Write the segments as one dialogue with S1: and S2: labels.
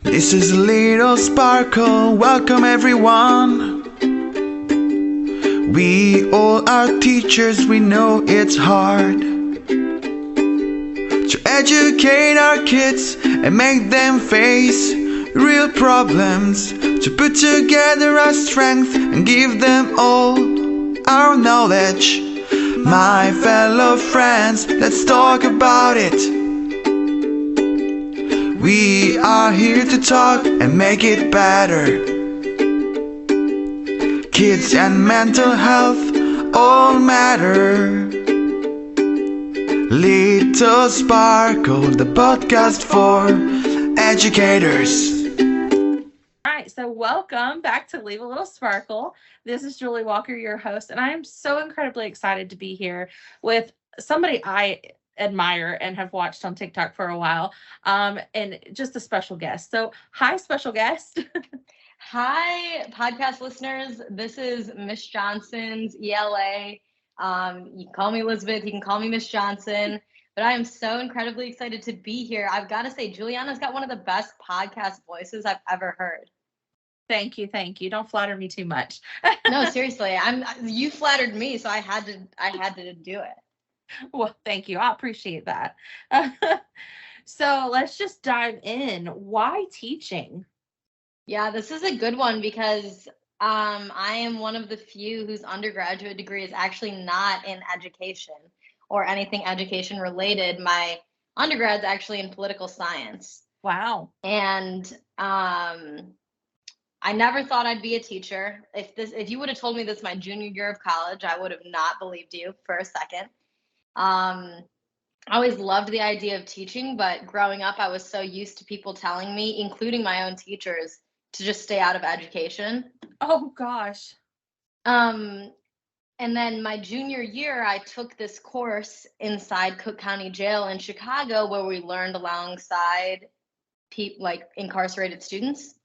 S1: This is a little sparkle. Welcome everyone. We all are teachers, we know it's hard to educate our kids and make them face real problems, to put together our strength and give them all our knowledge. My fellow friends, let's talk about it. We are here to talk and make it better. Kids and mental health all matter. Little Sparkle, the podcast for educators.
S2: All right, so welcome back to Leave a Little Sparkle. This is Julie Walker, your host, and I am so incredibly excited to be here with somebody I admire and have watched on TikTok for a while, and just a special guest. So, hi, special guest.
S3: Hi, podcast listeners. This is Miss Johnson's ELA. You can call me Elizabeth. You can call me Miss Johnson. But I am so incredibly excited to be here. I've got to say, Juliana's got one of the best podcast voices I've ever heard.
S2: Thank you. Don't flatter me too much.
S3: No, seriously. You flattered me, so I had to do it.
S2: Well, thank you. I appreciate that. So let's just dive in. Why teaching?
S3: Yeah, this is a good one because I am one of the few whose undergraduate degree is actually not in education or anything education related. My undergrad's actually in political science.
S2: Wow.
S3: And I never thought I'd be a teacher. If you would have told me this my junior year of college, I would have not believed you for a second. I always loved the idea of teaching, but growing up, I was so used to people telling me, including my own teachers, to just stay out of education.
S2: Oh gosh.
S3: And then my junior year, I took this course inside Cook County Jail in Chicago where we learned alongside like incarcerated students.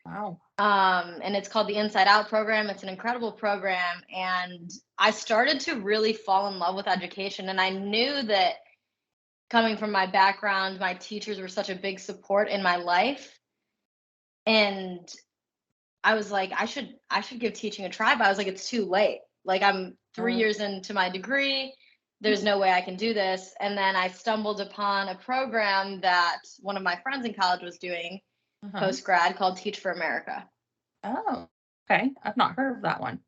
S2: Wow.
S3: And it's called the Inside Out program. It's an incredible program. And I started to really fall in love with education. And I knew that coming from my background, my teachers were such a big support in my life. And I was like, I should give teaching a try. But I was like, it's too late. Like, I'm 3 years into my degree. There's no way I can do this. And then I stumbled upon a program that one of my friends in college was doing, post-grad, called Teach for America.
S2: Oh, okay. I've not heard of that one.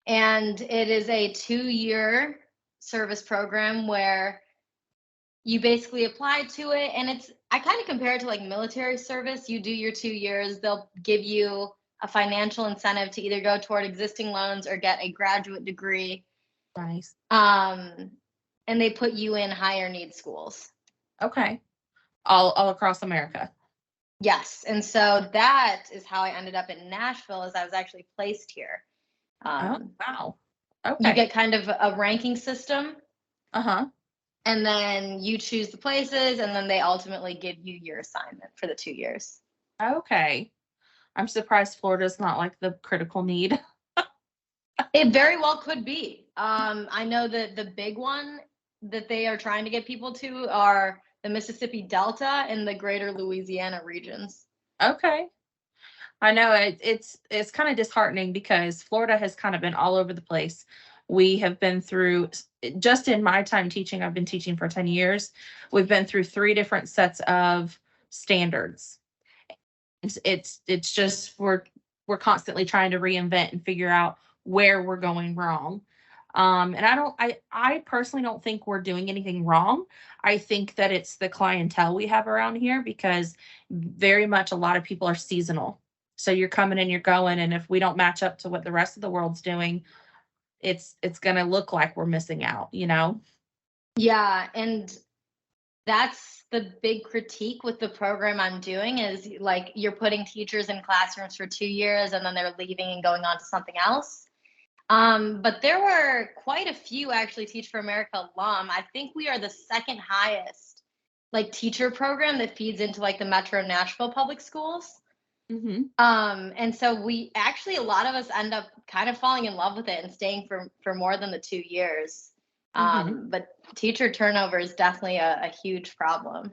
S3: And it is a 2-year service program where you basically apply to it. And I kind of compare it to like military service. You do your 2 years, they'll give you a financial incentive to either go toward existing loans or get a graduate degree.
S2: Nice.
S3: And they put you in higher need schools.
S2: Okay. All across America.
S3: Yes. And so that is how I ended up in Nashville, as I was actually placed here.
S2: Oh, wow. Okay.
S3: You get kind of a ranking system.
S2: Uh-huh.
S3: And then you choose the places, and then they ultimately give you your assignment for the 2 years.
S2: Okay. I'm surprised Florida's not like the critical need.
S3: It very well could be. I know that the big one that they are trying to get people to are the Mississippi Delta and the greater Louisiana regions.
S2: Okay. I know it's kind of disheartening because Florida has kind of been all over the place. We have been through, just in my time teaching, I've been teaching for 10 years. We've been through 3 different sets of standards. It's just we're constantly trying to reinvent and figure out where we're going wrong. And I personally don't think we're doing anything wrong. I think that it's the clientele we have around here, because very much a lot of people are seasonal. So you're coming and you're going, and if we don't match up to what the rest of the world's doing, it's going to look like we're missing out, you know?
S3: Yeah, and that's the big critique with the program I'm doing is like you're putting teachers in classrooms for 2 years and then they're leaving and going on to something else. But there were quite a few actually Teach for America alum. I think we are the second highest like teacher program that feeds into like the Metro Nashville public schools.
S2: Mm-hmm.
S3: And so we actually, a lot of us end up kind of falling in love with it and staying for more than the 2 years. But teacher turnover is definitely a huge problem.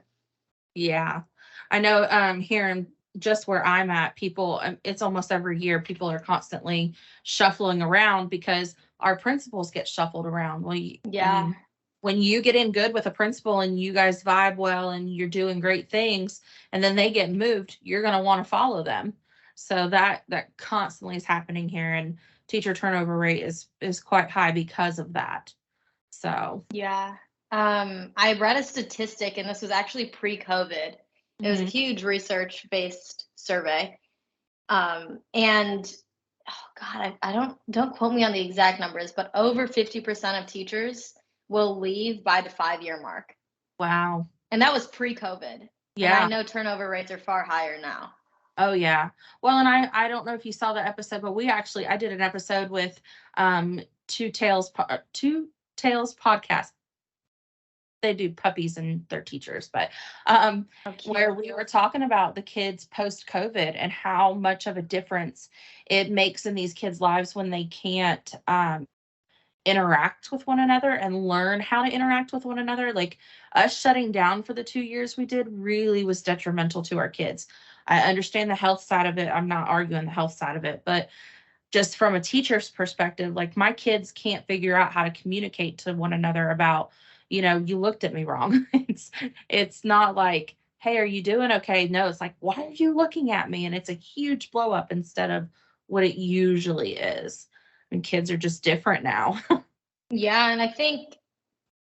S2: Yeah. I know here in just where I'm at, people, it's almost every year, people are constantly shuffling around because our principals get shuffled around. Well,
S3: Yeah.
S2: when you get in good with a principal and you guys vibe well and you're doing great things, and then they get moved, you're going to want to follow them. So that constantly is happening here, and teacher turnover rate is quite high because of that. So
S3: Yeah. I read a statistic, and this was actually pre-COVID. It was a huge research-based survey. And oh God, I don't quote me on the exact numbers, but over 50% of teachers will leave by the 5-year mark.
S2: wow.
S3: And that was pre-COVID.
S2: Yeah.
S3: And I know turnover rates are far higher now.
S2: Oh yeah. Well, and I don't know if you saw the episode, but I did an episode with Two Tails podcast. They do puppies and their teachers, but where we were talking about the kids post COVID and how much of a difference it makes in these kids' lives when they can't interact with one another and learn how to interact with one another. Like us shutting down for the 2 years we did really was detrimental to our kids. I understand the health side of it. I'm not arguing the health side of it, but just from a teacher's perspective, like my kids can't figure out how to communicate to one another about, you looked at me wrong. It's not like, hey, are you doing okay? No, it's like, why are you looking at me? And it's a huge blow up instead of what it usually is. And kids are just different now.
S3: Yeah, and I think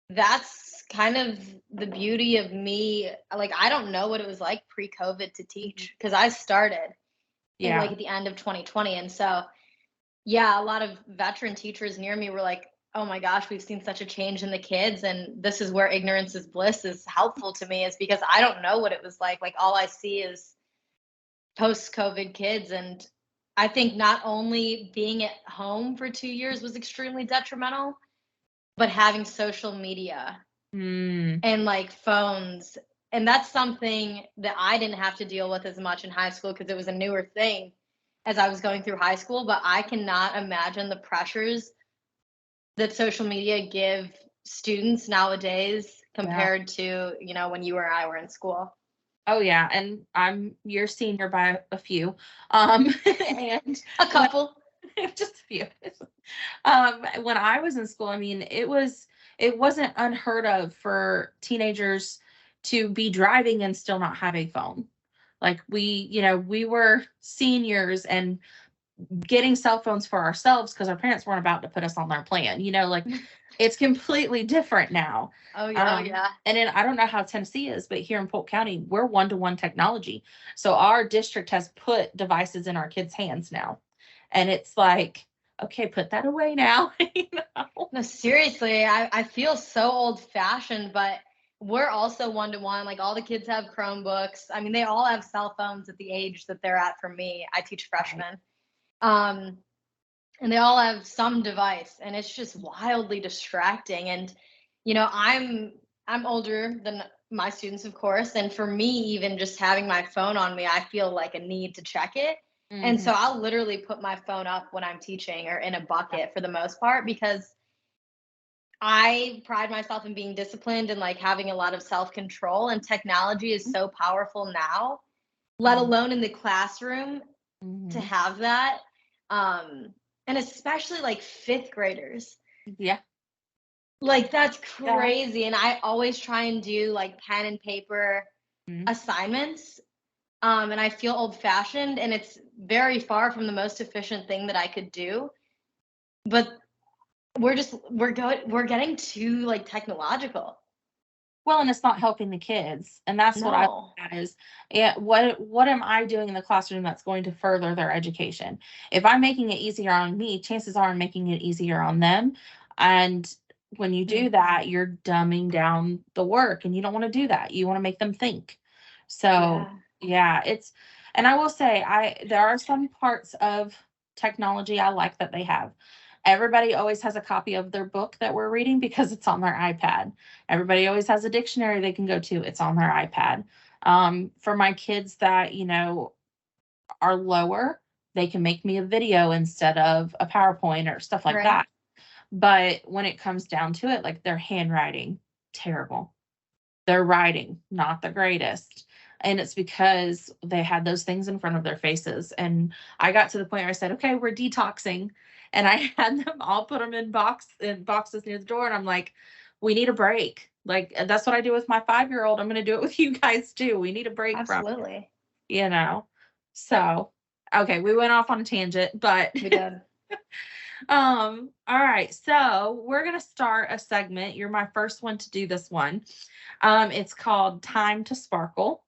S3: that's kind of the beauty of me. Like, I don't know what it was like pre-COVID to teach because I started
S2: Yeah.
S3: at the end of 2020. And so, yeah, a lot of veteran teachers near me were like, oh my gosh, we've seen such a change in the kids. And this is where ignorance is bliss is helpful to me, is because I don't know what it was like. Like, all I see is post-COVID kids. And I think not only being at home for 2 years was extremely detrimental, but having social media and like phones. And that's something that I didn't have to deal with as much in high school because it was a newer thing as I was going through high school. But I cannot imagine the pressures that social media give students nowadays compared to, when you or I were in school.
S2: Oh yeah, and I'm your senior by a few, and
S3: a couple,
S2: just a few. When I was in school, I mean, it wasn't unheard of for teenagers to be driving and still not have a phone. Like we were seniors and getting cell phones for ourselves because our parents weren't about to put us on their plan. Like it's completely different now.
S3: Oh yeah.
S2: And then I don't know how Tennessee is, but here in Polk County, we're 1-to-1 technology. So our district has put devices in our kids' hands now. And it's like, okay, put that away now.
S3: No, seriously, I feel so old fashioned, but we're also 1-to-1. Like, all the kids have Chromebooks. I mean, they all have cell phones at the age that they're at. For me, I teach freshmen. And they all have some device, and it's just wildly distracting. And I'm older than my students, of course, and for me, even just having my phone on me, I feel like a need to check it. And so I'll literally put my phone up when I'm teaching or in a bucket for the most part, because I pride myself in being disciplined and like having a lot of self-control, and technology is so powerful now, let alone in the classroom, to have that. And especially like 5th graders.
S2: Yeah.
S3: Like, that's crazy. Yeah. And I always try and do like pen and paper assignments. And I feel old fashioned, and it's very far from the most efficient thing that I could do. But we're getting too like technological.
S2: Well, and it's not helping the kids. And that's what I look at is, what am I doing in the classroom that's going to further their education? If I'm making it easier on me, chances are I'm making it easier on them. And when you do that, you're dumbing down the work, and you don't want to do that. You want to make them think. So yeah, and I will say, there are some parts of technology I like that they have. Everybody always has a copy of their book that we're reading because it's on their iPad. Everybody always has a dictionary they can go to. It's on their iPad. For my kids that, are lower, they can make me a video instead of a PowerPoint or stuff like that. But when it comes down to it, like, their handwriting, terrible. Their writing, not the greatest. And it's because they had those things in front of their faces. And I got to the point where I said, okay, we're detoxing. And I had them all put them in boxes near the door. And I'm like, we need a break. Like, that's what I do with my 5-year-old. I'm going to do it with you guys too. We need a break from it,
S3: Absolutely.
S2: you know? So, okay, we went off on a tangent, but
S3: We did.
S2: all right. So we're going to start a segment. You're my first one to do this one. It's called Time to Sparkle.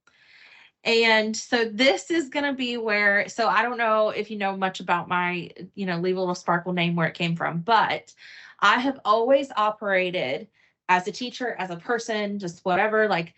S2: And so this is going to be where, so I don't know if you know much about my, Leave a Little Sparkle name, where it came from, but I have always operated as a teacher, as a person, just whatever, like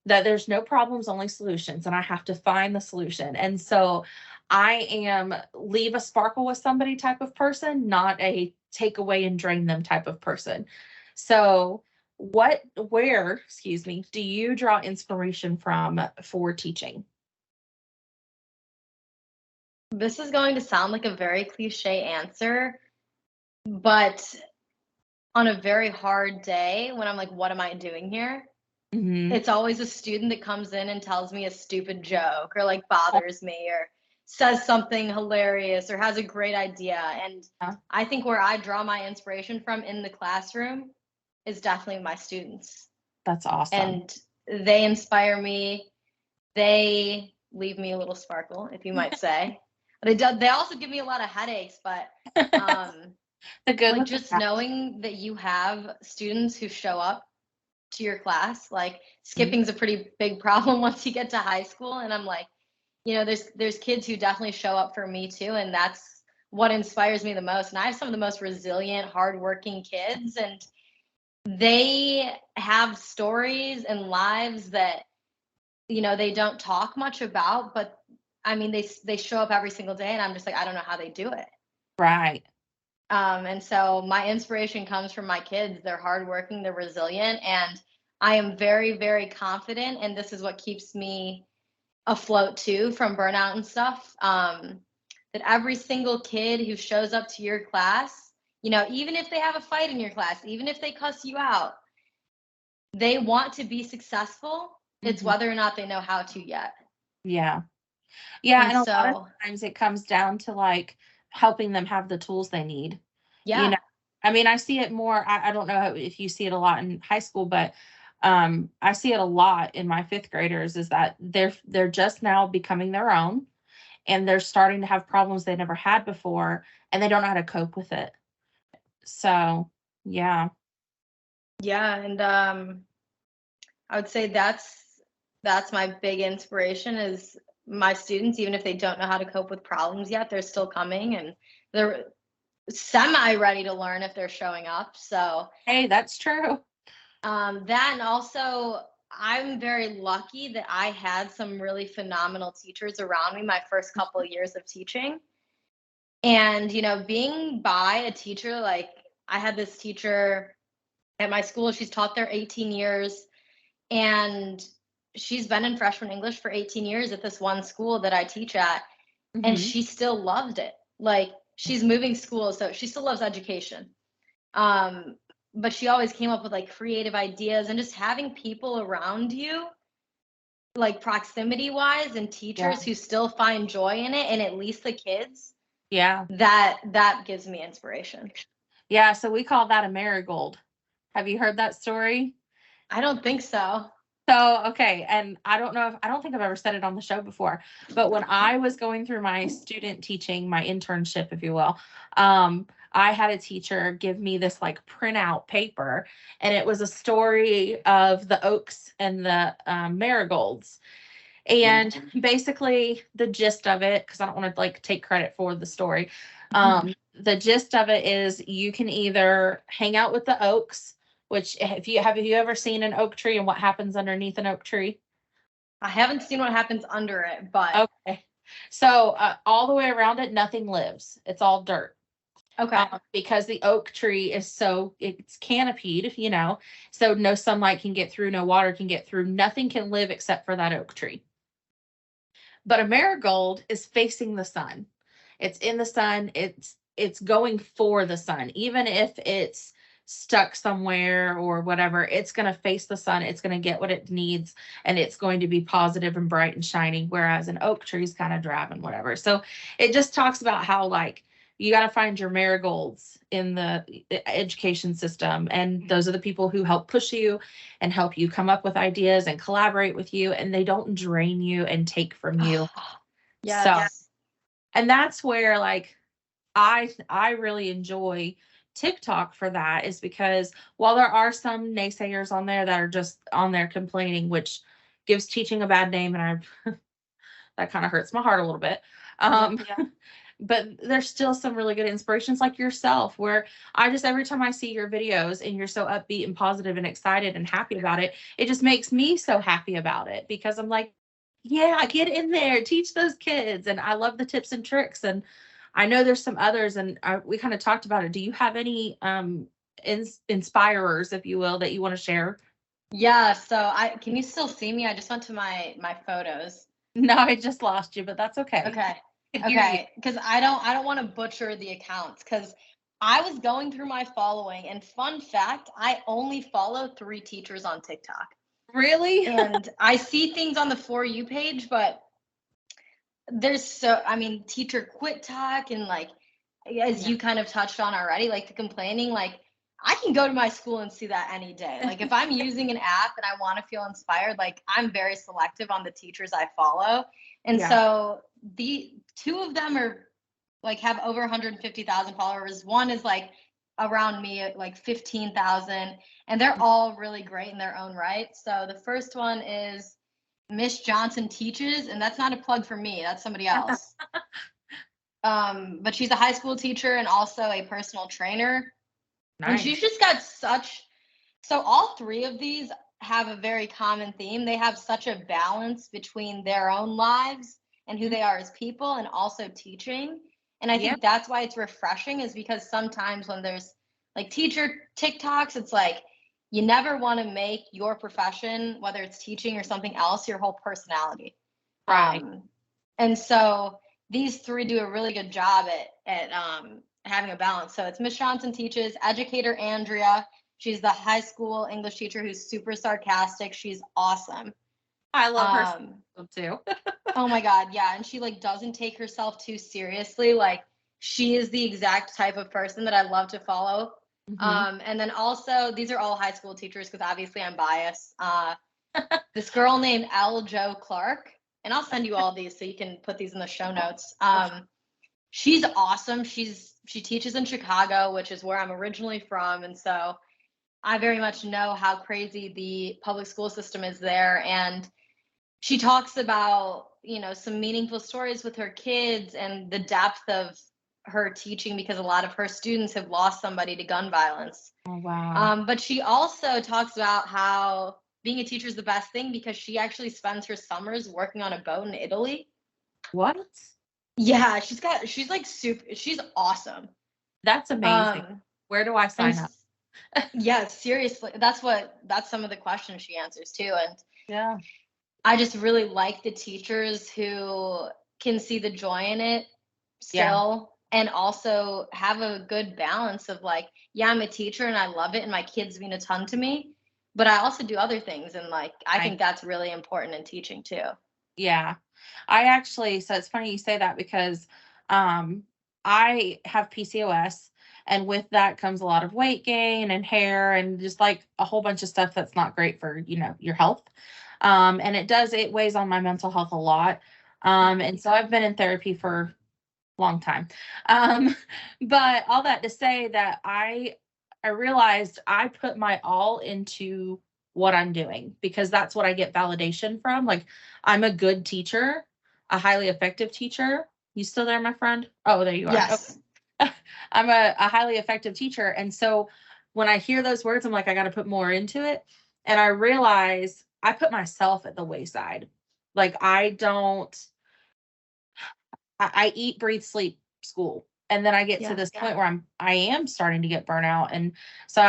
S2: that there's no problems, only solutions, and I have to find the solution. And so I am leave a sparkle with somebody type of person, not a take away and drain them type of person. So where, do you draw inspiration from for teaching?
S3: This is going to sound like a very cliche answer, but on a very hard day when I'm like, what am I doing here?
S2: Mm-hmm.
S3: It's always a student that comes in and tells me a stupid joke or like bothers me or says something hilarious or has a great idea. And I think where I draw my inspiration from in the classroom is definitely my students.
S2: That's awesome.
S3: And they inspire me. They leave me a little sparkle, if you might say. They also give me a lot of headaches, but
S2: the good,
S3: like just knowing that you have students who show up to your class, like skipping's a pretty big problem once you get to high school. And I'm like, there's kids who definitely show up for me too. And that's what inspires me the most. And I have some of the most resilient, hardworking kids, and they have stories and lives that, they don't talk much about, but I mean, they show up every single day, and I'm just like, I don't know how they do it.
S2: Right.
S3: And so my inspiration comes from my kids. They're hardworking, they're resilient, and I am very, very confident. And this is what keeps me afloat too from burnout and stuff. That every single kid who shows up to your class, even if they have a fight in your class, even if they cuss you out, they want to be successful. It's whether or not they know how to yet.
S2: Yeah. And a lot of times it comes down to like helping them have the tools they need.
S3: Yeah.
S2: I mean, I see it more. I don't know if you see it a lot in high school, but I see it a lot in my 5th graders is that they're just now becoming their own, and they're starting to have problems they never had before, and they don't know how to cope with it. So, yeah.
S3: Yeah. And I would say that's my big inspiration is my students. Even if they don't know how to cope with problems yet, they're still coming, and they're semi ready to learn if they're showing up. So
S2: hey, that's true.
S3: That, and also I'm very lucky that I had some really phenomenal teachers around me my first couple of years of teaching. And being by a teacher, like I had this teacher at my school, she's taught there 18 years, and she's been in freshman English for 18 years at this one school that I teach at, and she still loved it. Like, she's moving schools, so she still loves education. But she always came up with like creative ideas, and just having people around you, like proximity wise, and teachers who still find joy in it, and at least the kids.
S2: Yeah.
S3: That gives me inspiration.
S2: Yeah. So we call that a marigold. Have you heard that story?
S3: I don't think so.
S2: So, okay. And I don't think I've ever said it on the show before, but when I was going through my student teaching, my internship, if you will, I had a teacher give me this like printout paper, and it was a story of the oaks and the marigolds. And basically the gist of it, because I don't want to like take credit for the story. The gist of it is you can either hang out with the oaks, which have you ever seen an oak tree and what happens underneath an oak tree?
S3: I haven't seen what happens under it, but
S2: okay. So all the way around it, nothing lives. It's all dirt.
S3: Okay.
S2: Because the oak tree is it's canopied, so no sunlight can get through, no water can get through, nothing can live except for that oak tree. But a marigold is facing the sun. It's in the sun. It's going for the sun, even if it's stuck somewhere or whatever, it's going to face the sun, it's going to get what it needs, and it's going to be positive and bright and shining, whereas an oak tree is kind of drab and whatever. So it just talks about how, like, you got to find your marigolds in the education system, and those are the people who help push you and help you come up with ideas and collaborate with you, and they don't drain you and take from you.
S3: Yes.
S2: So, and that's where, like, I really enjoy TikTok for that, is because while there are some naysayers on there that are just on there complaining, which gives teaching a bad name, and I that kind of hurts my heart a little bit. But there's still some really good inspirations like yourself, where I just, every time I see your videos and you're so upbeat and positive and excited and happy about it, it just makes me so happy about it, because I'm like, yeah, get in there, teach those kids. And I love the tips and tricks. And I know there's some others, and we kind of talked about it. Do you have any inspirers, if you will, that you want to share?
S3: Yeah, so can you still see me? I just went to my photos.
S2: No, I just lost you, but that's okay.
S3: Okay, because I don't want to butcher the accounts, because I was going through my following, and fun fact, I only follow 3 teachers on TikTok.
S2: Really?
S3: And I see things on the For You page, but there's teacher quit talk, and like, as you kind of touched on already, like the complaining, like I can go to my school and see that any day. Like if I'm using an app and I want to feel inspired, like I'm very selective on the teachers I follow. And so the 2 of them are like have over 150,000 followers. One is like around me at like 15,000, and they're all really great in their own right. So the first one is Miss Johnson Teaches, and that's not a plug for me, that's somebody else. But she's a high school teacher and also a personal trainer. Nice. And she's just got so all 3 of these have a very common theme. They have such a balance between their own lives and who they are as people, and also teaching. And I think that's why it's refreshing, is because sometimes when there's like teacher TikToks, it's like you never want to make your profession, whether it's teaching or something else, your whole personality.
S2: Right.
S3: And so these 3 do a really good job at having a balance. So it's Miss Johnson Teaches, educator Andrea. She's the high school English teacher who's super sarcastic. She's awesome.
S2: I love her too.
S3: Oh my God, yeah. And she like doesn't take herself too seriously. Like she is the exact type of person that I love to follow. Mm-hmm. And then also, these are all high school teachers, because obviously I'm biased. This girl named L. Joe Clark, and I'll send you all these so you can put these in the show notes. She's awesome. She teaches in Chicago, which is where I'm originally from. And so I very much know how crazy the public school system is there. And she talks about, some meaningful stories with her kids and the depth of her teaching, because a lot of her students have lost somebody to gun violence.
S2: Oh, wow.
S3: But she also talks about how being a teacher is the best thing, because she actually spends her summers working on a boat in Italy.
S2: What?
S3: Yeah, she's awesome.
S2: That's amazing. Where do I sign up?
S3: Yeah, seriously. That's some of the questions she answers too. And
S2: yeah,
S3: I just really like the teachers who can see the joy in it still, and also have a good balance of like, yeah, I'm a teacher and I love it and my kids mean a ton to me, but I also do other things. And like, I think that's really important in teaching too.
S2: Yeah. So it's funny you say that, because I have PCOS, and with that comes a lot of weight gain and hair and just like a whole bunch of stuff that's not great for, your health. And it weighs on my mental health a lot. And so I've been in therapy for a long time. But all that to say that I realized I put my all into what I'm doing, because that's what I get validation from. Like, I'm a good teacher, a highly effective teacher. You still there, my friend? Oh, there you are.
S3: Yes.
S2: Okay. I'm a highly effective teacher. And so when I hear those words, I'm like, I got to put more into it. And I realize I put myself at the wayside. Like, I eat, breathe, sleep, school. And then I get to this point where I am starting to get burnout. And so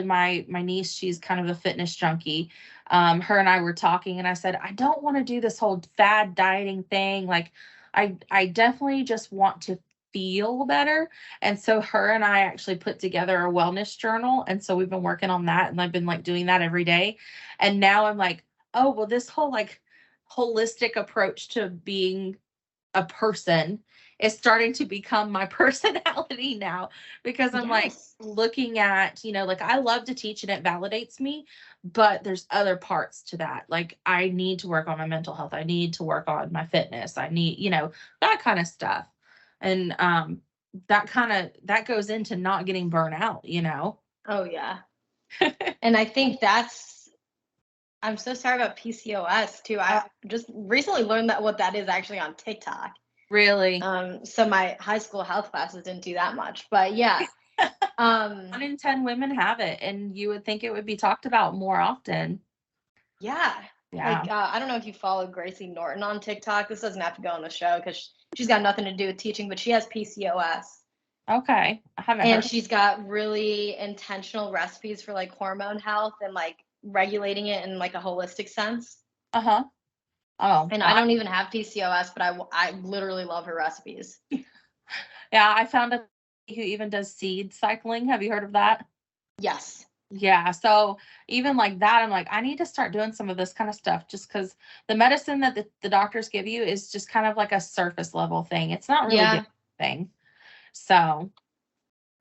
S2: my niece, she's kind of a fitness junkie. Her and I were talking, and I said, I don't want to do this whole fad dieting thing. Like, I definitely just want to feel better. And so her and I actually put together a wellness journal. And so we've been working on that, and I've been like doing that every day. And now I'm like, oh, well, this whole like holistic approach to being a person is starting to become my personality now, because I'm like
S3: Yes.
S2: looking at, like I love to teach and it validates me, but there's other parts to that. Like I need to work on my mental health. I need to work on my fitness. I need, that kind of stuff. And that goes into not getting burnt out.
S3: Oh yeah. And I think I'm so sorry about PCOS too. I just recently learned that what that is actually on TikTok.
S2: Really?
S3: So my high school health classes didn't do that much, but yeah.
S2: 1 in 10 women have it, and you would think it would be talked about more often.
S3: Yeah.
S2: Yeah.
S3: Like, I don't know if you follow Gracie Norton on TikTok. This doesn't have to go on the show because she's got nothing to do with teaching, but she has PCOS.
S2: Okay. I haven't
S3: And
S2: heard.
S3: she's got really intentional recipes for like hormone health and like regulating it in like a holistic sense.
S2: Uh-huh. Oh.
S3: And I don't even have PCOS, but I literally love her recipes.
S2: Yeah, I found a who even does seed cycling. Have you heard of that?
S3: Yes.
S2: Yeah. So even like that, I'm like, I need to start doing some of this kind of stuff, just because the medicine that the doctors give you is just kind of like a surface level thing. It's not really
S3: Yeah.
S2: good thing. So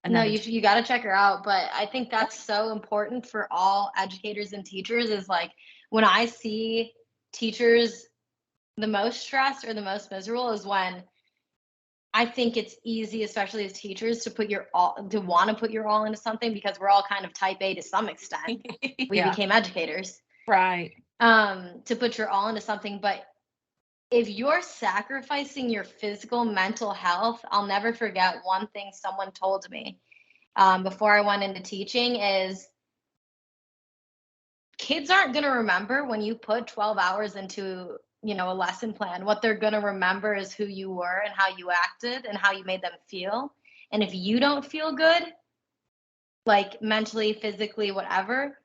S3: No, you got to check her out. But I think that's so important for all educators and teachers is like when I see teachers the most stressed or the most miserable is when I think it's easy, especially as teachers, to want to put your all into something because we're all kind of type A to some extent. We
S2: Yeah.
S3: became educators.
S2: Right.
S3: To put your all into something. But if you're sacrificing your physical, mental health, I'll never forget one thing someone told me before I went into teaching is kids aren't going to remember when you put 12 hours into a lesson plan. What they're going to remember is who you were and how you acted and how you made them feel. And if you don't feel good, like mentally, physically, whatever,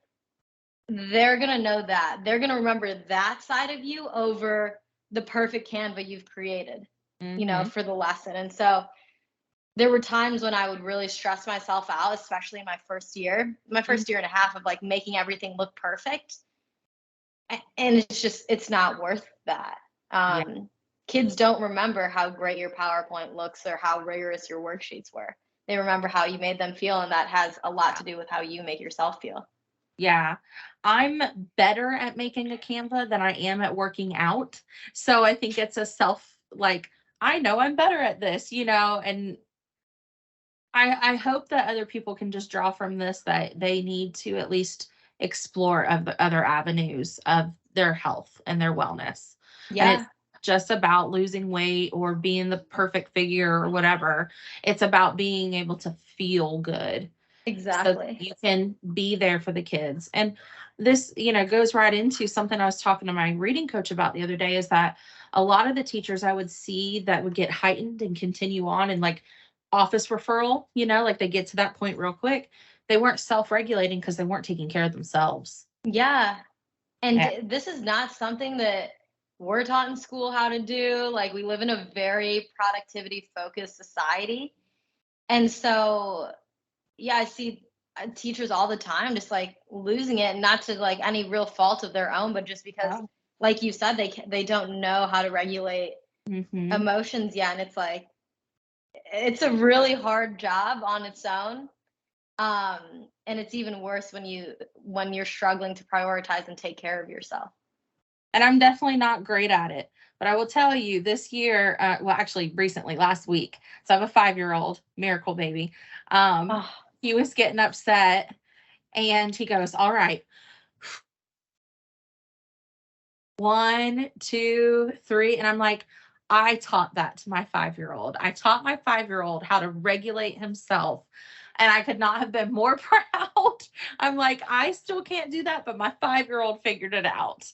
S3: they're going to know that. They're going to remember that side of you over the perfect Canva you've created, for the lesson. And so there were times when I would really stress myself out, especially in my first year and a half of like making everything look perfect. And it's not worth that. Kids don't remember how great your PowerPoint looks or how rigorous your worksheets were. They remember how you made them feel, and that has a lot to do with how you make yourself feel.
S2: Yeah. I'm better at making a Canva than I am at working out. So I think it's I know I'm better at this, and I hope that other people can just draw from this that they need to at least explore other avenues of their health and their wellness.
S3: Yeah.
S2: And it's just about losing weight or being the perfect figure or whatever. It's about being able to feel good.
S3: Exactly.
S2: So you can be there for the kids. And this, goes right into something I was talking to my reading coach about the other day, is that a lot of the teachers I would see that would get heightened and continue on and like office referral, like they get to that point real quick. They weren't self-regulating because they weren't taking care of themselves.
S3: Yeah. And this is not something that we're taught in school how to do. Like we live in a very productivity focused society. And so, yeah, I see teachers all the time just like losing it, not to like any real fault of their own, but just because, like you said, they don't know how to regulate emotions yet. And it's like, it's a really hard job on its own. And it's even worse when you're struggling to prioritize and take care of yourself.
S2: And I'm definitely not great at it, but I will tell you this year, actually recently, last week. So I have a 5-year-old, miracle baby. He was getting upset and he goes, all right, 1, 2, 3. And I'm like, I taught that to my 5-year-old. I taught my 5-year-old how to regulate himself. And I could not have been more proud. I'm like, I still can't do that, but my 5-year-old figured it out.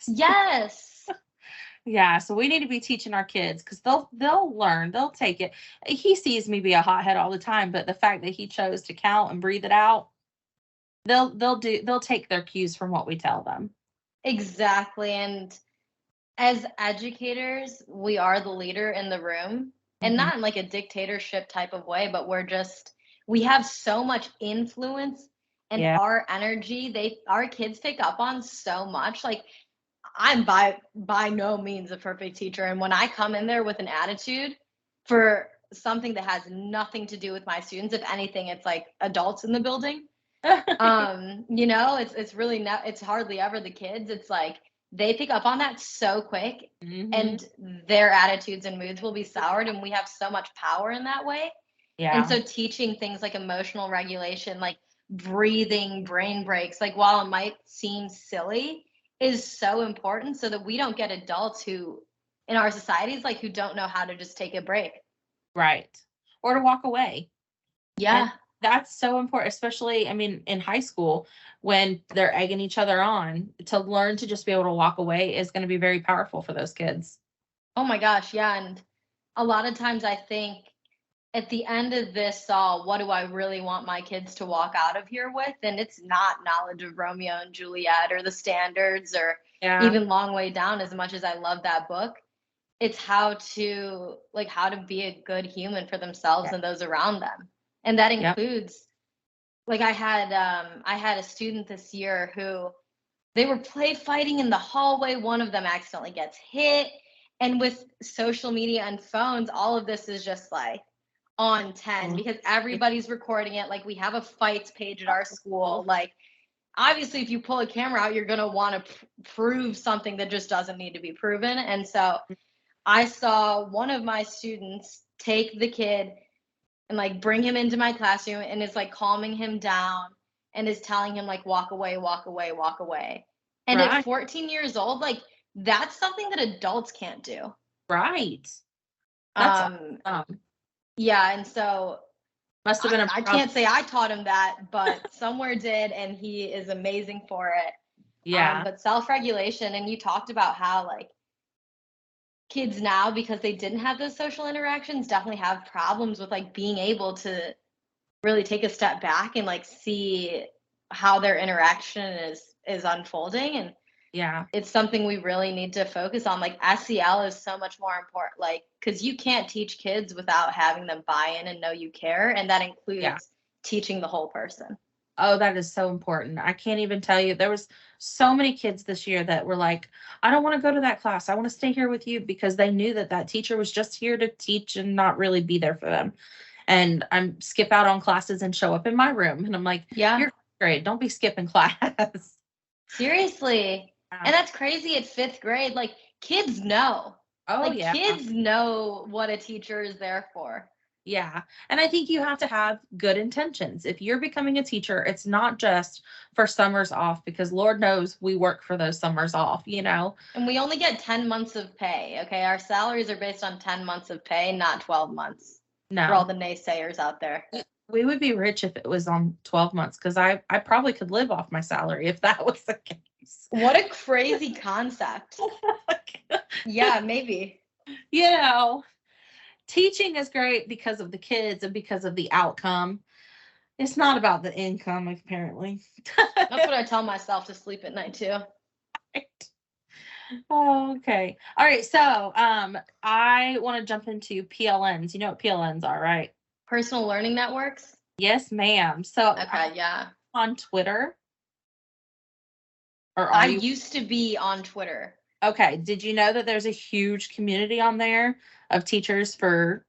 S3: Yes.
S2: Yeah. So we need to be teaching our kids because they'll learn, they'll take it. He sees me be a hothead all the time, but the fact that he chose to count and breathe it out, they'll take their cues from what we tell them.
S3: Exactly. And as educators, we are the leader in the room. and
S2: Mhm.
S3: not in like a dictatorship type of way, but we have so much influence and
S2: Yeah.
S3: our energy, our kids pick up on so much. Like, I'm by no means a perfect teacher, and when I come in there with an attitude for something that has nothing to do with my students, if anything, it's like adults in the building. It's really not, it's hardly ever the kids. It's like they pick up on that so quick,
S2: Mhm.
S3: and their attitudes and moods will be soured, and we have so much power in that way. And
S2: Yeah.
S3: so teaching things like emotional regulation, like breathing, brain breaks, like while it might seem silly, is so important so that we don't get adults who in our societies like who don't know how to just take a break.
S2: Right. Or to walk away.
S3: Yeah.
S2: And that's so important, especially, I mean, in high school when they're egging each other on, to learn to just be able to walk away is going to be very powerful for those kids.
S3: Oh my gosh, yeah. And a lot of times I think at the end of this all, what do I really want my kids to walk out of here with? And it's not knowledge of Romeo and Juliet or the standards or
S2: Yeah.
S3: even Long Way Down, as much as I love that book. It's how to be a good human for themselves
S2: Yeah.
S3: and those around them. And that
S2: Yep.
S3: includes, like, I had a student this year who they were play fighting in the hallway. One of them accidentally gets hit. And with social media and phones, all of this is just like on 10 because everybody's recording it. Like, we have a fights page at our school. Like, obviously, if you pull a camera out, you're going to want to prove something that just doesn't need to be proven. And so I saw one of my students take the kid and like bring him into my classroom and is like calming him down and is telling him like walk away, walk away, walk away. And
S2: Right.
S3: at 14 years old, like, that's something that adults can't do.
S2: Right. That's
S3: awesome. Yeah, and so
S2: must have been
S3: I can't say I taught him that, but somewhere did, and he is amazing for it.
S2: Yeah.
S3: But self-regulation, and you talked about how like kids now, because they didn't have those social interactions, definitely have problems with like being able to really take a step back and like see how their interaction is unfolding. And
S2: Yeah.
S3: it's something we really need to focus on. Like, SEL is so much more important, like, because you can't teach kids without having them buy in and know you care, and that includes teaching the whole person.
S2: Oh, that is so important. I can't even tell you. There was so many kids this year that were like, I don't want to go to that class. I want to stay here with you, because they knew that that teacher was just here to teach and not really be there for them. And I'm skip out on classes and show up in my room. And I'm like,
S3: Yeah.
S2: You're great. Don't be skipping class.
S3: Seriously. And that's crazy at 5th grade. Like, kids know.
S2: Oh,
S3: like,
S2: yeah.
S3: kids know what a teacher is there for.
S2: Yeah. And I think you have to have good intentions. If you're becoming a teacher, it's not just for summers off, because Lord knows we work for those summers off, you know?
S3: And we only get 10 months of pay. Okay. Our salaries are based on 10 months of pay, not 12 months.
S2: No.
S3: For all the naysayers out there.
S2: We would be rich if it was on 12 months, because I probably could live off my salary if that was the case.
S3: What a crazy concept. Yeah, maybe.
S2: You know, teaching is great because of the kids and because of the outcome. It's not about the income, apparently.
S3: That's what I tell myself to sleep at night too.
S2: Right. Oh, okay. All right. So I want to jump into PLNs. You know what PLNs are, right?
S3: Personal learning networks?
S2: Yes, ma'am. So
S3: okay, yeah.
S2: On Twitter? Or
S3: I used to be on Twitter.
S2: Okay. Did you know that there's a huge community on there of teachers for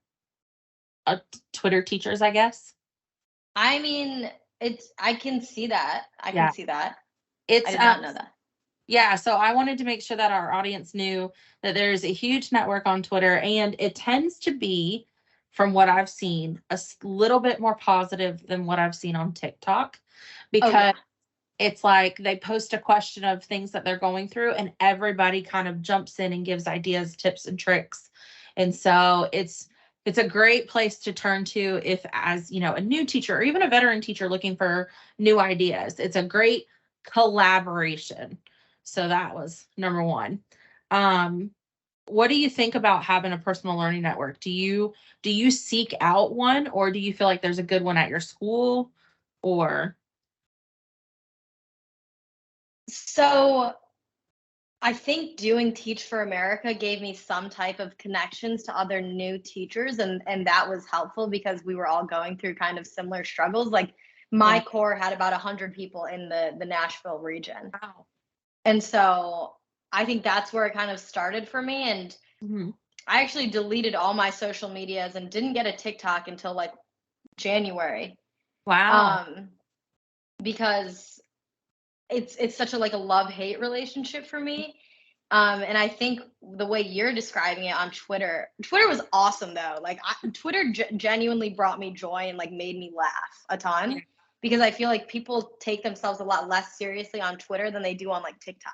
S2: Twitter teachers, I guess?
S3: I mean, I can see that. I can see that. I did not know that.
S2: Yeah, so I wanted to make sure that our audience knew that there's a huge network on Twitter, and it tends to be, from what I've seen, a little bit more positive than what I've seen on TikTok, because it's like they post a question of things that they're going through, and everybody kind of jumps in and gives ideas, tips, and tricks. And so it's a great place to turn to if, as you know, a new teacher or even a veteran teacher looking for new ideas. It's a great collaboration. So that was number one. What do you think about having a personal learning network? Do you seek out one, or do you feel like there's a good one at your school? Or
S3: so I think doing Teach for America gave me some type of connections to other new teachers, and that was helpful because we were all going through kind of similar struggles. Like my core had about 100 people in the Nashville region.
S2: Wow.
S3: And so I think that's where it kind of started for me. And I actually deleted all my social medias and didn't get a TikTok until like January.
S2: Wow.
S3: Because it's such a like a love-hate relationship for me. And I think the way you're describing it on Twitter was awesome though. Like Twitter genuinely brought me joy and like made me laugh a ton, because I feel like people take themselves a lot less seriously on Twitter than they do on like TikTok.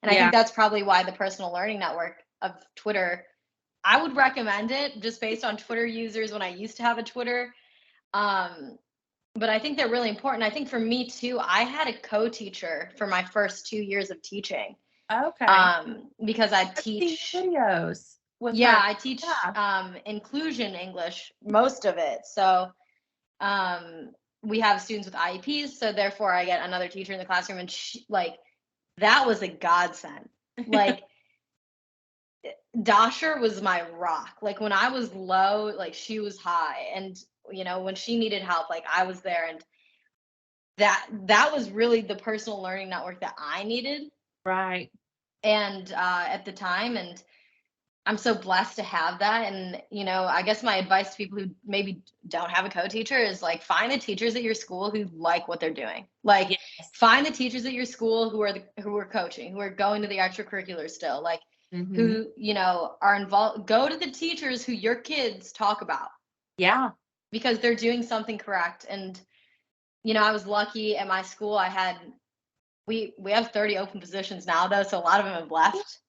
S3: And I think that's probably why the personal learning network of Twitter, I would recommend it just based on Twitter users when I used to have a Twitter. But I think they're really important. I think for me too, I had a co-teacher for my first 2 years of teaching.
S2: Okay.
S3: Because I teach
S2: videos.
S3: I teach inclusion English, most of it. So we have students with IEPs, so therefore I get another teacher in the classroom, and that was a godsend. Like Dasher was my rock. Like when I was low, like she was high, and when she needed help, like I was there. And that was really the personal learning network that I needed.
S2: Right.
S3: And at the time, and I'm so blessed to have that. And I guess my advice to people who maybe don't have a co-teacher is like find the teachers at your school who like what they're doing. Like find the teachers at your school who are coaching, who are going to the extracurriculars still, like who are involved. Go to the teachers who your kids talk about.
S2: Yeah.
S3: Because they're doing something correct. And I was lucky at my school. We have 30 open positions now though, so a lot of them have left.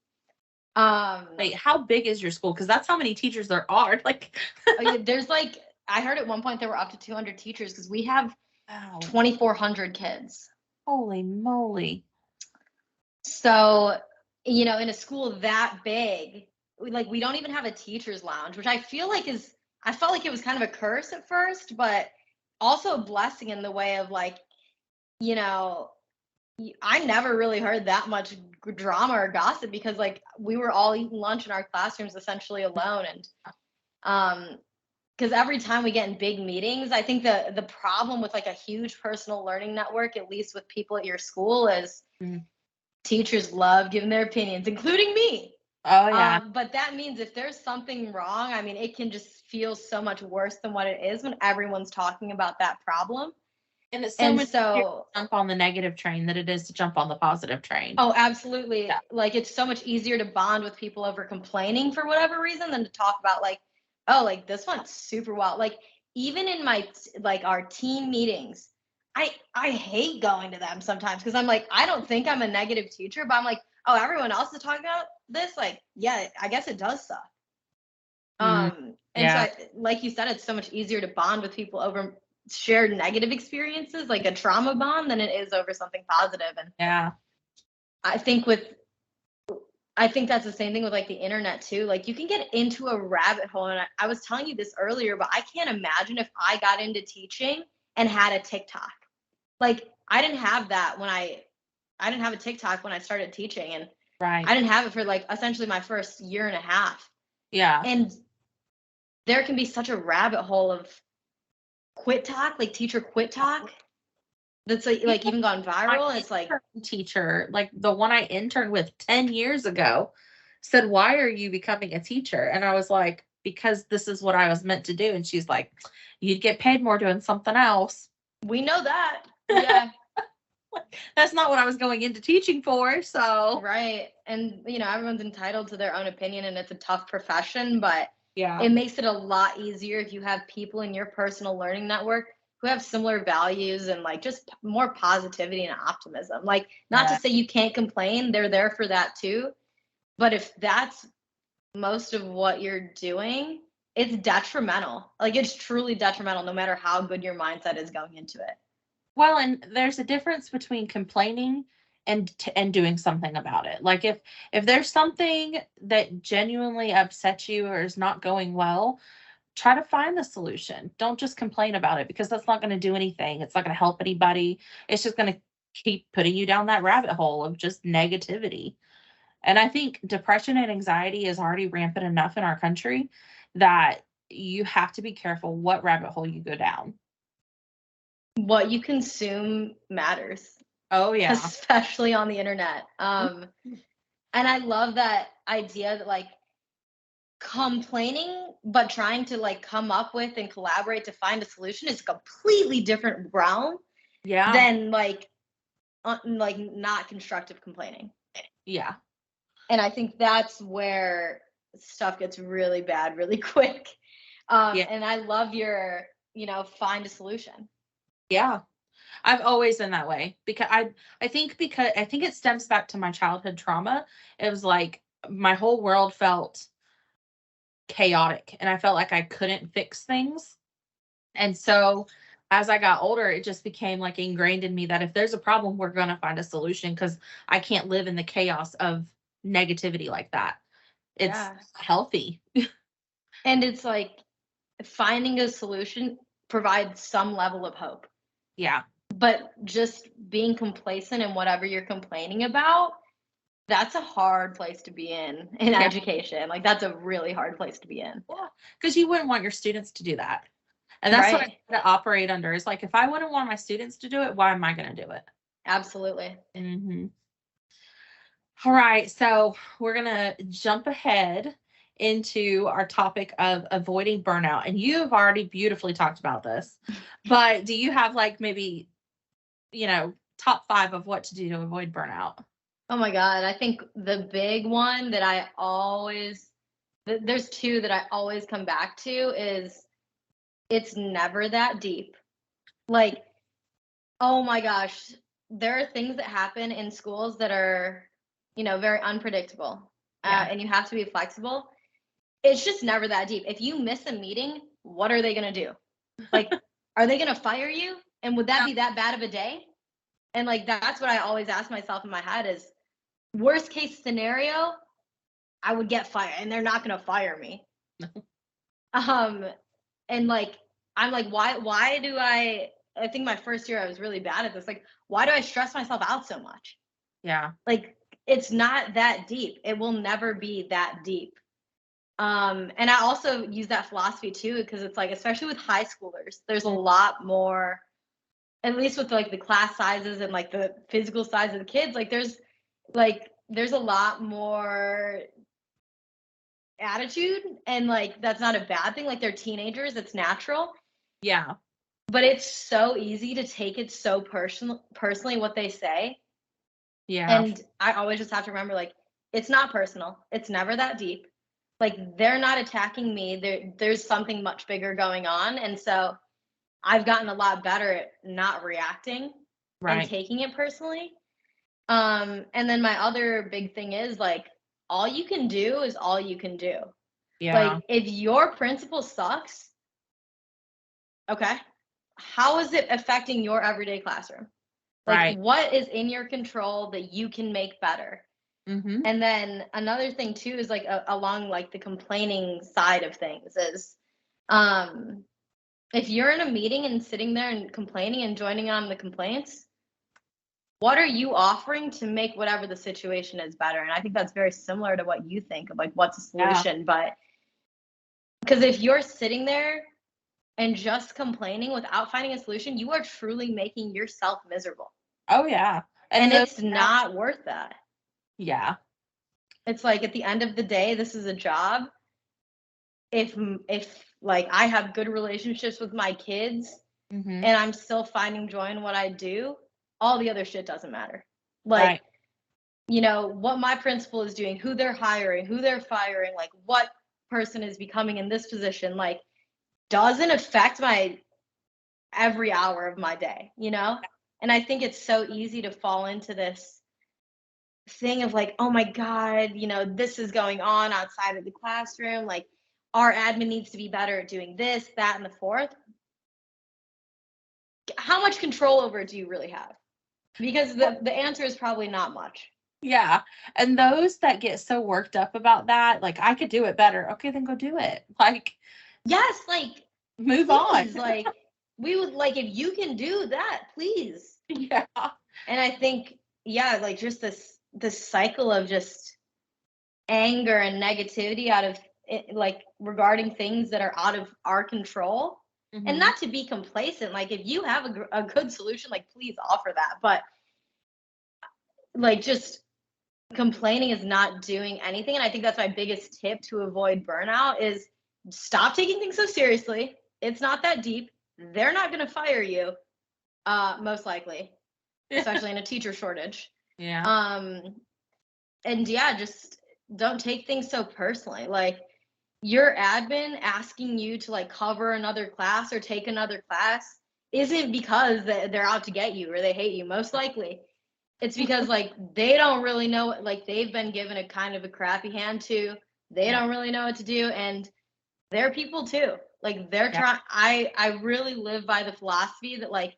S2: Wait, how big is your school? Because that's how many teachers there are. Like
S3: there's like, I heard at one point there were up to 200 teachers because we have 2,400 kids.
S2: Holy moly.
S3: So in a school that big, we don't even have a teacher's lounge, which I felt like it was kind of a curse at first, but also a blessing in the way of like, I never really heard that much drama or gossip because like we were all eating lunch in our classrooms essentially alone. And because every time we get in big meetings, I think the problem with like a huge personal learning network, at least with people at your school, is teachers love giving their opinions, including me.
S2: Oh yeah.
S3: But that means if there's something wrong, I mean, it can just feel so much worse than what it is when everyone's talking about that problem.
S2: And it's so much easier to jump on the negative train than it is to jump on the positive train.
S3: Oh, absolutely. Yeah. Like it's so much easier to bond with people over complaining for whatever reason than to talk about like, oh, like this went super well. Like even in our team meetings, I hate going to them sometimes because I'm like, I don't think I'm a negative teacher, but I'm like, oh, everyone else is talking about this. Like, yeah, I guess it does suck. And so, like you said, it's so much easier to bond with people over shared negative experiences, like a trauma bond, than it is over something positive. And I think that's the same thing with like the internet too. Like you can get into a rabbit hole, and I was telling you this earlier, but I can't imagine if I got into teaching and had a TikTok. Like I didn't have that when I didn't have a TikTok when I started teaching, and I didn't have it for like essentially my first year and a half.
S2: Yeah.
S3: And there can be such a rabbit hole of quit talk, like teacher quit talk, that's like even gone viral. And it's like
S2: teacher, like the one I interned with 10 years ago, said, "Why are you becoming a teacher?" And I was like, "Because this is what I was meant to do." And she's like, "You'd get paid more doing something else."
S3: We know that. Yeah.
S2: That's not what I was going into teaching for. So
S3: right. And everyone's entitled to their own opinion, and it's a tough profession, but
S2: yeah,
S3: it makes it a lot easier if you have people in your personal learning network who have similar values and like just more positivity and optimism. Like not to say you can't complain, they're there for that too. But if that's most of what you're doing, it's detrimental. Like it's truly detrimental no matter how good your mindset is going into it.
S2: Well, and there's a difference between complaining and doing something about it. Like if there's something that genuinely upsets you or is not going well, try to find the solution. Don't just complain about it, because that's not going to do anything. It's not going to help anybody. It's just going to keep putting you down that rabbit hole of just negativity. And I think depression and anxiety is already rampant enough in our country that you have to be careful what rabbit hole you go down.
S3: What you consume matters.
S2: Oh yeah.
S3: Especially on the internet. And I love that idea that like complaining but trying to like come up with and collaborate to find a solution is a completely different realm than like not constructive complaining.
S2: Yeah.
S3: And I think that's where stuff gets really bad really quick. And I love your, find a solution.
S2: Yeah. I've always been that way because I think it stems back to my childhood trauma. It was like my whole world felt chaotic and I felt like I couldn't fix things. And so as I got older, it just became like ingrained in me that if there's a problem, we're going to find a solution because I can't live in the chaos of negativity like that. It's healthy.
S3: And it's like finding a solution provides some level of hope.
S2: Yeah.
S3: But just being complacent in whatever you're complaining about, that's a hard place to be in education. Like that's a really hard place to be in.
S2: Yeah. Because you wouldn't want your students to do that. And that's what I try to operate under is like, if I wouldn't want my students to do it, why am I going to do it?
S3: Absolutely.
S2: Mm-hmm. All right. So we're going to jump ahead into our topic of avoiding burnout. And you have already beautifully talked about this, but do you have like maybe, top 5 of what to do to avoid burnout?
S3: Oh my God. I think the big one that there's 2 that I always come back to is it's never that deep. Like, oh my gosh, there are things that happen in schools that are, very unpredictable. And you have to be flexible. It's just never that deep. If you miss a meeting, what are they going to do? Like, are they going to fire you? And would that be that bad of a day? And like, that's what I always ask myself in my head is worst case scenario, I would get fired and they're not going to fire me. And like, I'm like, why do I think my first year I was really bad at this. Like, why do I stress myself out so much?
S2: Yeah.
S3: Like, it's not that deep. It will never be that deep. And I also use that philosophy too, because it's like, especially with high schoolers, there's a lot more, at least with like the class sizes and like the physical size of the kids, there's a lot more attitude, and like that's not a bad thing. Like they're teenagers, it's natural.
S2: Yeah.
S3: But it's so easy to take it so personally what they say.
S2: Yeah.
S3: And I always just have to remember, like, it's not personal. It's never that deep. Like, they're not attacking me. There's something much bigger going on. And so I've gotten a lot better at not reacting and taking it personally. And then my other big thing is, like, all you can do is all you can do.
S2: Yeah.
S3: Like, if your principal sucks, okay, how is it affecting your everyday classroom? Like, what is in your control that you can make better?
S2: Mm-hmm.
S3: And then another thing too is like along like the complaining side of things is, if you're in a meeting and sitting there and complaining and joining on the complaints, what are you offering to make whatever the situation is better? And I think that's very similar to what you think of, like, what's a solution? But because if you're sitting there and just complaining without finding a solution, you are truly making yourself miserable.
S2: Oh yeah.
S3: And it's not worth that.
S2: Yeah.
S3: It's like, at the end of the day, this is a job. If like I have good relationships with my kids, and I'm still finding joy in what I do, all the other shit doesn't matter. Like, what my principal is doing, who they're hiring, who they're firing, like what person is becoming in this position, like, doesn't affect my every hour of my day, And I think it's so easy to fall into this thing of like, oh my God, this is going on outside of the classroom. Like, our admin needs to be better at doing this, that, and the fourth. How much control over it do you really have? Because the answer is probably not much.
S2: Yeah. And those that get so worked up about that, like, I could do it better. Okay, then go do it. Like,
S3: yes, like,
S2: move
S3: please,
S2: on.
S3: Like, we would, like, if you can do that, please.
S2: Yeah.
S3: And I think, like, just this cycle of just anger and negativity out of it, like regarding things that are out of our control. And
S2: Mhm.
S3: not to be complacent, like if you have a good solution, like please offer that, but like just complaining is not doing anything. And I think that's my biggest tip to avoid burnout is stop taking things so seriously. It's not that deep. They're not going to fire you, most likely, especially in a teacher shortage.
S2: Yeah.
S3: And yeah, just don't take things so personally. Like your admin asking you to like cover another class or take another class isn't because they're out to get you or they hate you. Most likely it's because like they don't really know, like they've been given a kind of a crappy hand too. They don't really know what to do, and they're people too. Like they're
S2: Yeah.
S3: trying. I really live by the philosophy that like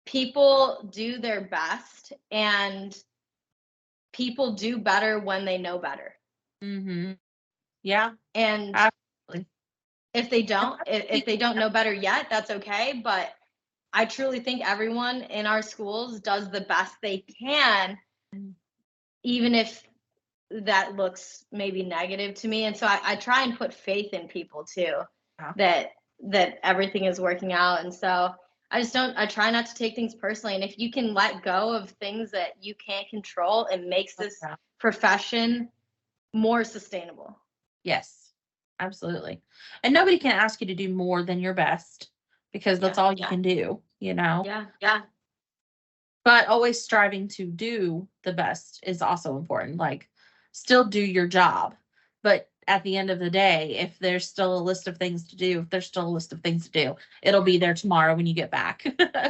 S3: people do their best and people do better when they know better.
S2: Mhm. Yeah.
S3: And
S2: Absolutely.
S3: if they don't, if they don't know better yet, that's okay. But I truly think everyone in our schools does the best they can, even if that looks maybe negative to me. And so I try and put faith in people too,
S2: Yeah.
S3: that everything is working out. And so I try not to take things personally. And if you can let go of things that you can't control, it makes this
S2: Yeah.
S3: profession more sustainable.
S2: Yes. Absolutely. And nobody can ask you to do more than your best because that's all you can do, you know?
S3: Yeah.
S2: But always striving to do the best is also important. Like, still do your job. But at the end of the day, if there's still a list of things to do, if there's still a list of things to do, it'll be there tomorrow when you get back.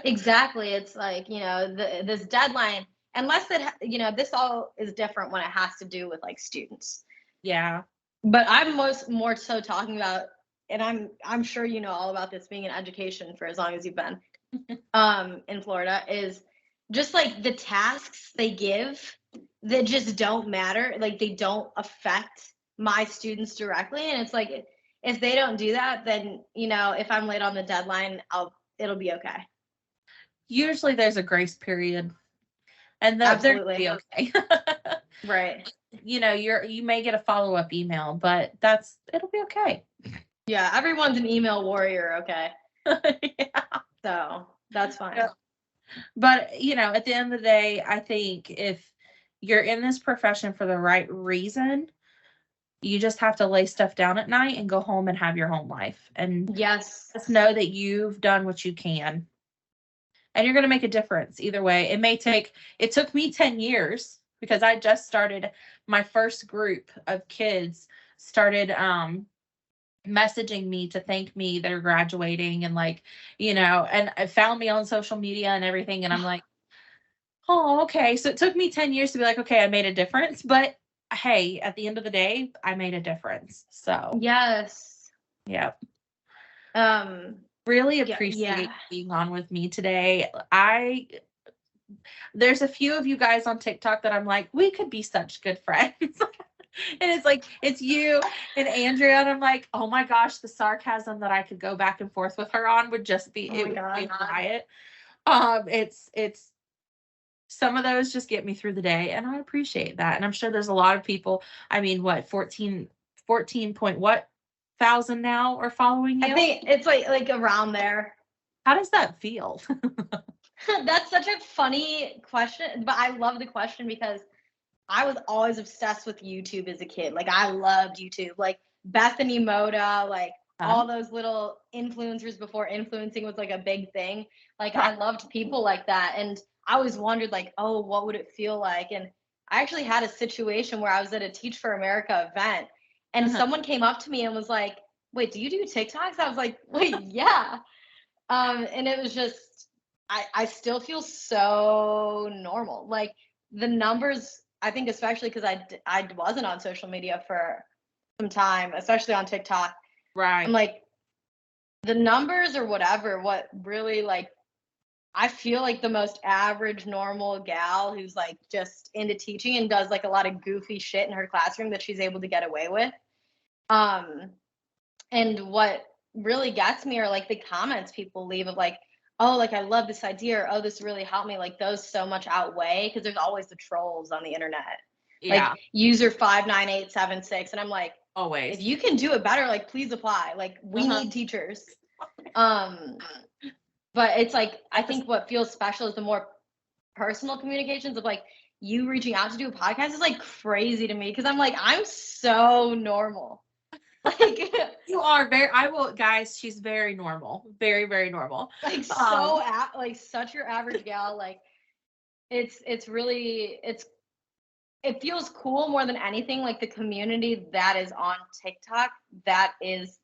S3: Exactly. It's like, this deadline, unless this all is different when it has to do with like students.
S2: Yeah.
S3: But I'm more so talking about, and I'm sure you know all about this being in education for as long as you've been in Florida, is just like the tasks they give that just don't matter, like they don't affect my students directly. And it's like if they don't do that, then if I'm late on the deadline, it'll be okay.
S2: Usually there's a grace period and they're
S3: Absolutely.
S2: be okay.
S3: Right.
S2: You may get a follow-up email, but it'll be okay.
S3: Yeah, everyone's an email warrior, okay?
S2: Yeah.
S3: So that's fine.
S2: Yeah. But, at the end of the day, I think if you're in this profession for the right reason, you just have to lay stuff down at night and go home and have your home life. And
S3: Yes.
S2: just know that you've done what you can. And you're going to make a difference either way. It took me 10 years because I just started my first group of kids started messaging me to thank me they're graduating and and I found me on social media and everything. And I'm like, oh, okay. So it took me 10 years to be like, okay, I made a difference. But hey, at the end of the day, I made a difference. So
S3: Yes.
S2: yeah. Really appreciate being on with me today. There's a few of you guys on TikTok that I'm like, we could be such good friends. And it's like, it's you and Andrea. And I'm like, oh my gosh, the sarcasm that I could go back and forth with her on would just be, it would be quiet. It's some of those just get me through the day and I appreciate that. And I'm sure there's a lot of people, I mean, what, 14 point what thousand now are following you?
S3: I think it's like around there.
S2: How does that feel?
S3: That's such a funny question, but I love the question because I was always obsessed with YouTube as a kid. Like I loved YouTube, like Bethany Moda, like all those little influencers before influencing was like a big thing. Like I loved people like that. And I always wondered like, oh, what would it feel like? And I actually had a situation where I was at a Teach for America event and someone came up to me and was like, wait, do you do TikToks? I was like, wait, yeah. And it was just, I still feel so normal. Like the numbers, I think, especially because I wasn't on social media for some time, especially on TikTok.
S2: Right.
S3: I'm like, the numbers or whatever, what really like, I feel like the most average, normal gal who's like just into teaching and does like a lot of goofy shit in her classroom that she's able to get away with. And what really gets me are like the comments people leave of like, oh, like I love this idea, or oh, this really helped me. Like those so much outweigh because there's always the trolls on the internet.
S2: Yeah.
S3: Like user 59876. And I'm like,
S2: Always.
S3: if you can do it better, like please apply. Like we need teachers. But it's like, I think what feels special is the more personal communications of like you reaching out to do a podcast is like crazy to me because I'm like, I'm so normal. Like
S2: you are guys, she's very normal. Very, very normal.
S3: Like like such your average gal. Like it's really it feels cool more than anything. Like the community that is on TikTok that is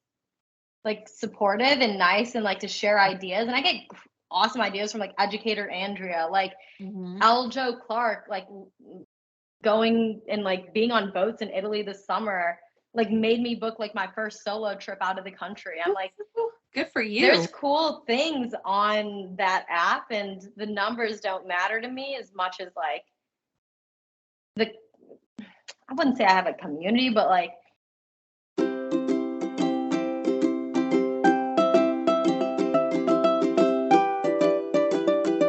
S3: like supportive and nice and like to share ideas. And I get awesome ideas from like educator Andrea, like Aljo Clark, like going and like being on boats in Italy this summer, like made me book like my first solo trip out of the country. I'm like,
S2: good for you.
S3: There's cool things on that app and the numbers don't matter to me as much as like I wouldn't say I have a community, but like